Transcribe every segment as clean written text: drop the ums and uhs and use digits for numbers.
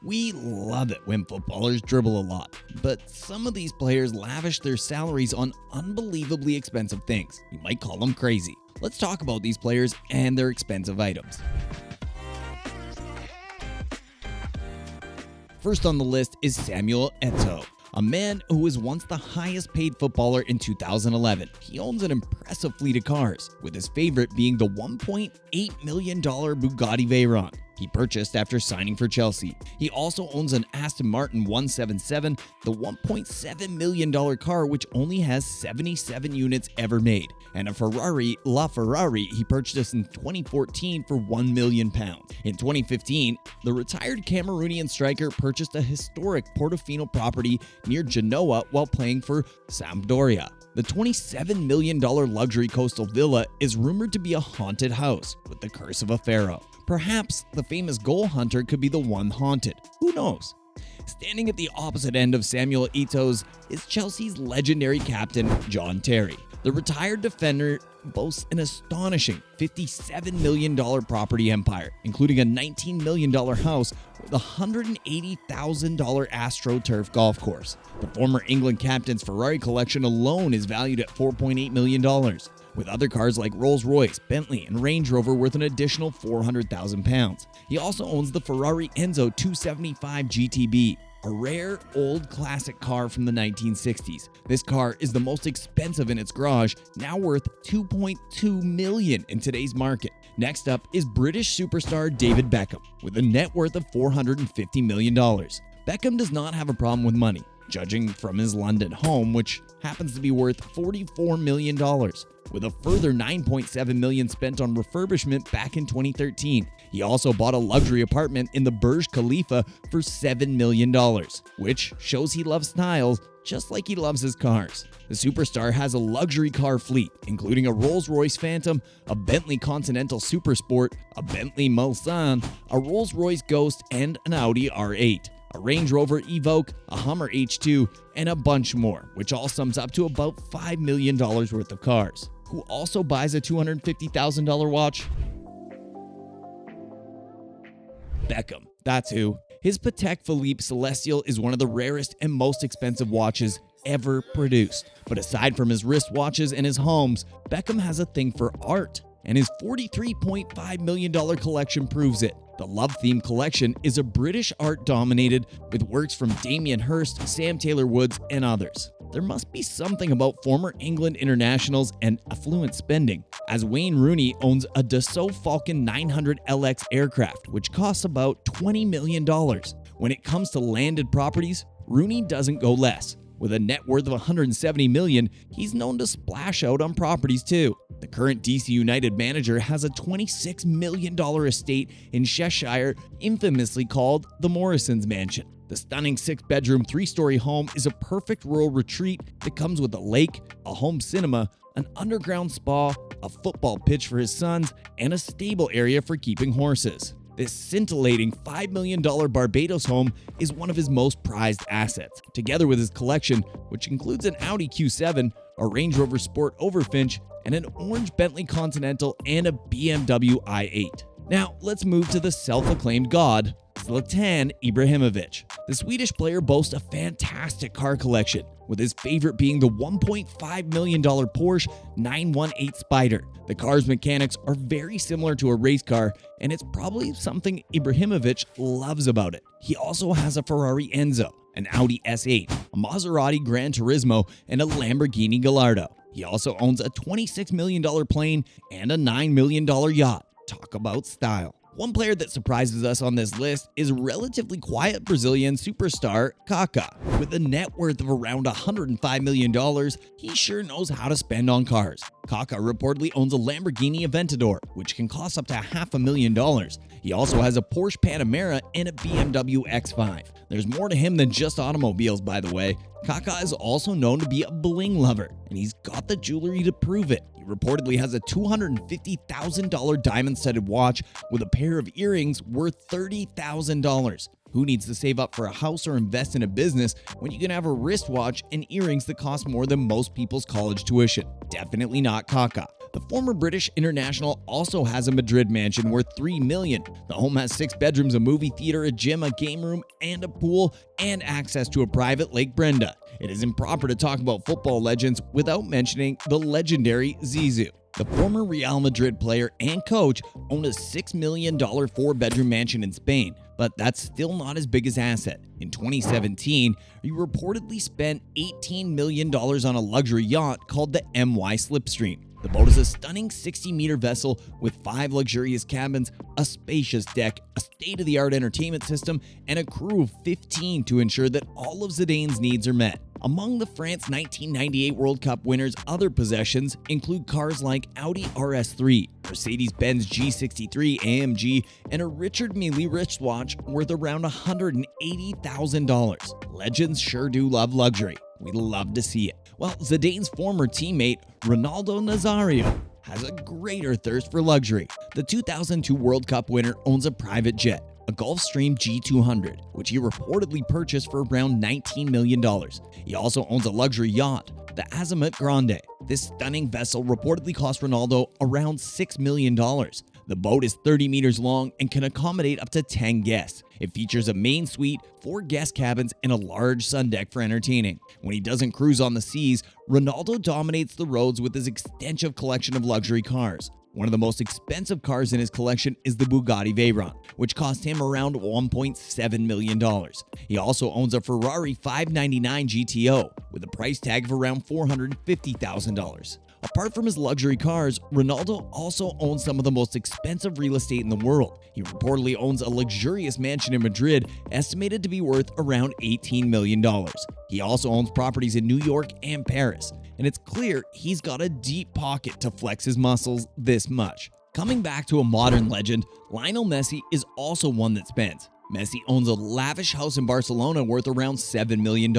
We love it when footballers dribble a lot, but some of these players lavish their salaries on unbelievably expensive things. You might call them crazy. Let's talk about these players and their expensive items. First on the list is Samuel Eto'o, a man who was once the highest paid footballer in 2011. He owns an impressive fleet of cars, with his favorite being the $1.8 million Bugatti Veyron he purchased after signing for Chelsea. He also owns an Aston Martin 177, the $1.7 million car which only has 77 units ever made, and a Ferrari LaFerrari he purchased in 2014 for £1 million. In 2015, the retired Cameroonian striker purchased a historic Portofino property near Genoa while playing for Sampdoria. The $27 million luxury coastal villa is rumored to be a haunted house with the curse of a pharaoh. Perhaps the famous goal hunter could be the one haunted. Who knows? Standing at the opposite end of Samuel Eto'o's is Chelsea's legendary captain, John Terry. The retired defender boasts an astonishing $57 million property empire, including a $19 million house with a $180,000 AstroTurf golf course. The former England captain's Ferrari collection alone is valued at $4.8 million, with other cars like Rolls-Royce, Bentley, and Range Rover worth an additional £400,000. He also owns the Ferrari Enzo 275 GTB, a rare old classic car from the 1960s. This car is the most expensive in its garage, now worth $2.2 million in today's market. Next up is British superstar David Beckham, with a net worth of $450 million. Beckham does not have a problem with money, judging from his London home, which happens to be worth $44 million, with a further $9.7 million spent on refurbishment back in 2013. He also bought a luxury apartment in the Burj Khalifa for $7 million, which shows he loves styles just like he loves his cars. The superstar has a luxury car fleet, including a Rolls-Royce Phantom, a Bentley Continental Supersport, a Bentley Mulsanne, a Rolls-Royce Ghost, and an Audi R8. A Range Rover Evoque, a Hummer H2, and a bunch more, which all sums up to about $5 million worth of cars. Who also buys a $250,000 watch? Beckham. That's who. His Patek Philippe Celestial is one of the rarest and most expensive watches ever produced. But aside from his wristwatches and his homes, Beckham has a thing for art, and his $43.5 million collection proves it. The love-themed collection is a British art dominated with works from Damien Hirst, Sam Taylor Woods, and others. There must be something about former England internationals and affluent spending, as Wayne Rooney owns a Dassault Falcon 900 LX aircraft, which costs about $20 million. When it comes to landed properties, Rooney doesn't go less. With a net worth of $170 million, he's known to splash out on properties too. The current DC United manager has a $26 million estate in Cheshire, infamously called the Morrison's Mansion. The stunning 6-bedroom, 3-story home is a perfect rural retreat that comes with a lake, a home cinema, an underground spa, a football pitch for his sons, and a stable area for keeping horses. This scintillating $5 million Barbados home is one of his most prized assets, together with his collection, which includes an Audi Q7, a Range Rover Sport Overfinch, and an orange Bentley Continental and a BMW i8. Now, let's move to the self-acclaimed god, Zlatan Ibrahimovic. The Swedish player boasts a fantastic car collection, with his favorite being the $1.5 million Porsche 918 Spyder. The car's mechanics are very similar to a race car, and it's probably something Ibrahimovic loves about it. He also has a Ferrari Enzo, an Audi S8, a Maserati Gran Turismo, and a Lamborghini Gallardo. He also owns a $26 million plane and a $9 million yacht. Talk about style. One player that surprises us on this list is relatively quiet Brazilian superstar Kaká. With a net worth of around $105 million, he sure knows how to spend on cars. Kaká reportedly owns a Lamborghini Aventador, which can cost up to $500,000. He also has a Porsche Panamera and a BMW X5. There's more to him than just automobiles, by the way. Kaká is also known to be a bling lover, and he's got the jewelry to prove it. He reportedly has a $250,000 diamond-studded watch with a pair of earrings worth $30,000. Who needs to save up for a house or invest in a business when you can have a wristwatch and earrings that cost more than most people's college tuition? Definitely not Kaká. The former British international also has a Madrid mansion worth $3 million. The home has 6 bedrooms, a movie theater, a gym, a game room, and a pool, and access to a private Lake Brenda. It is improper to talk about football legends without mentioning the legendary Zizou. The former Real Madrid player and coach owned a $6 million 4-bedroom mansion in Spain, but that's still not his biggest asset. In 2017, he reportedly spent $18 million on a luxury yacht called the MY Slipstream. The boat is a stunning 60-meter vessel with 5 luxurious cabins, a spacious deck, a state-of-the-art entertainment system, and a crew of 15 to ensure that all of Zidane's needs are met. Among the France 1998 World Cup winners' other possessions include cars like Audi RS3, Mercedes-Benz G63 AMG, and a Richard Mille wristwatch worth around $180,000. Legends sure do love luxury. We love to see it. Well, Zidane's former teammate, Ronaldo Nazario, has a greater thirst for luxury. The 2002 World Cup winner owns a private jet, a Gulfstream G200, which he reportedly purchased for around $19 million. He also owns a luxury yacht, the Azimut Grande. This stunning vessel reportedly cost Ronaldo around $6 million. The boat is 30 meters long and can accommodate up to 10 guests. It features a main suite, 4 guest cabins, and a large sun deck for entertaining. When he doesn't cruise on the seas, Ronaldo dominates the roads with his extensive collection of luxury cars. One of the most expensive cars in his collection is the Bugatti Veyron, which cost him around $1.7 million. He also owns a Ferrari 599 GTO with a price tag of around $450,000. Apart from his luxury cars, Ronaldo also owns some of the most expensive real estate in the world. He reportedly owns a luxurious mansion in Madrid, estimated to be worth around $18 million. He also owns properties in New York and Paris, and it's clear he's got a deep pocket to flex his muscles this much. Coming back to a modern legend, Lionel Messi is also one that spends. Messi owns a lavish house in Barcelona worth around $7 million.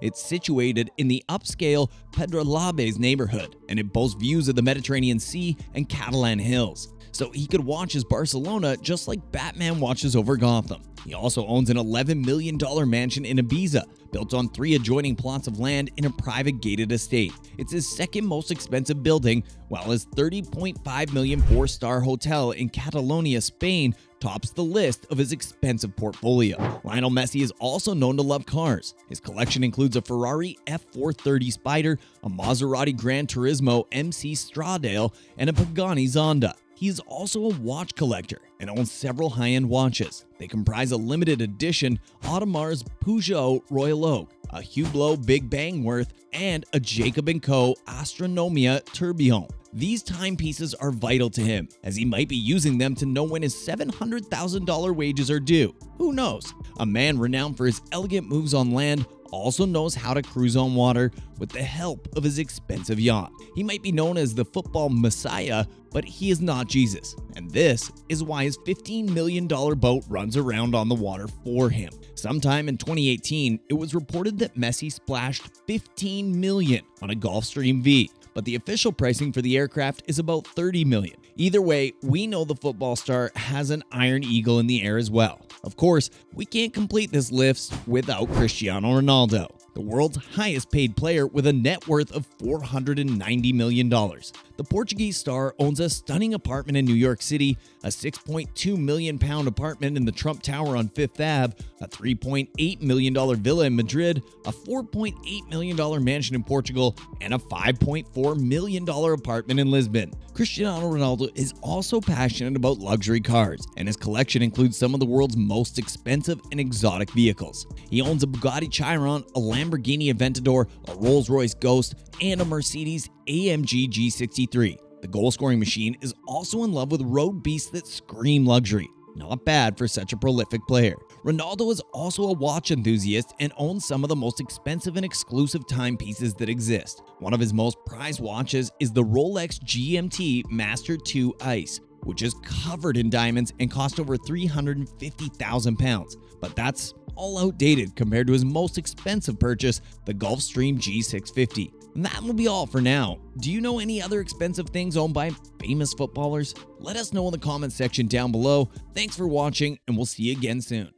It's situated in the upscale Pedralbes neighborhood, and it boasts views of the Mediterranean Sea and Catalan hills. So he could watch his Barcelona just like Batman watches over Gotham. He also owns an $11 million mansion in Ibiza, built on 3 adjoining plots of land in a private gated estate. It's his second most expensive building, while his $30.5 million 4-star hotel in Catalonia, Spain, tops the list of his expensive portfolio. Lionel Messi is also known to love cars. His collection includes a Ferrari F430 Spider, a Maserati Gran Turismo MC Stradale, and a Pagani Zonda. He is also a watch collector and owns several high-end watches. They comprise a limited edition Audemars Peugeot Royal Oak, a Hublot Big Bangworth, and a Jacob & Co. Astronomia Tourbillon. These timepieces are vital to him, as he might be using them to know when his $700,000 wages are due. Who knows? A man renowned for his elegant moves on land also knows how to cruise on water with the help of his expensive yacht. He might be known as the football messiah, but he is not Jesus. And this is why his $15 million boat runs around on the water for him. Sometime in 2018, it was reported that Messi splashed $15 million on a Gulfstream V, but the official pricing for the aircraft is about $30 million. Either way, we know the football star has an Iron Eagle in the air as well. Of course, we can't complete this list without Cristiano Ronaldo, the world's highest paid player with a net worth of $490 million. The Portuguese star owns a stunning apartment in New York City, a £6.2 million apartment in the Trump Tower on Fifth Ave, a $3.8 million villa in Madrid, a $4.8 million mansion in Portugal, and a $5.4 million apartment in Lisbon. Cristiano Ronaldo is also passionate about luxury cars, and his collection includes some of the world's most expensive and exotic vehicles. He owns a Bugatti Chiron, a Lamborghini Aventador, a Rolls-Royce Ghost, and a Mercedes AMG G63. The goal-scoring machine is also in love with road beasts that scream luxury. Not bad for such a prolific player. Ronaldo is also a watch enthusiast and owns some of the most expensive and exclusive timepieces that exist. One of his most prized watches is the Rolex GMT Master 2 Ice, which is covered in diamonds and cost over £350,000. But that's all outdated compared to his most expensive purchase, the Gulfstream G650. And that will be all for now. Do you know any other expensive things owned by famous footballers? Let us know in the comments section down below. Thanks for watching, and we'll see you again soon.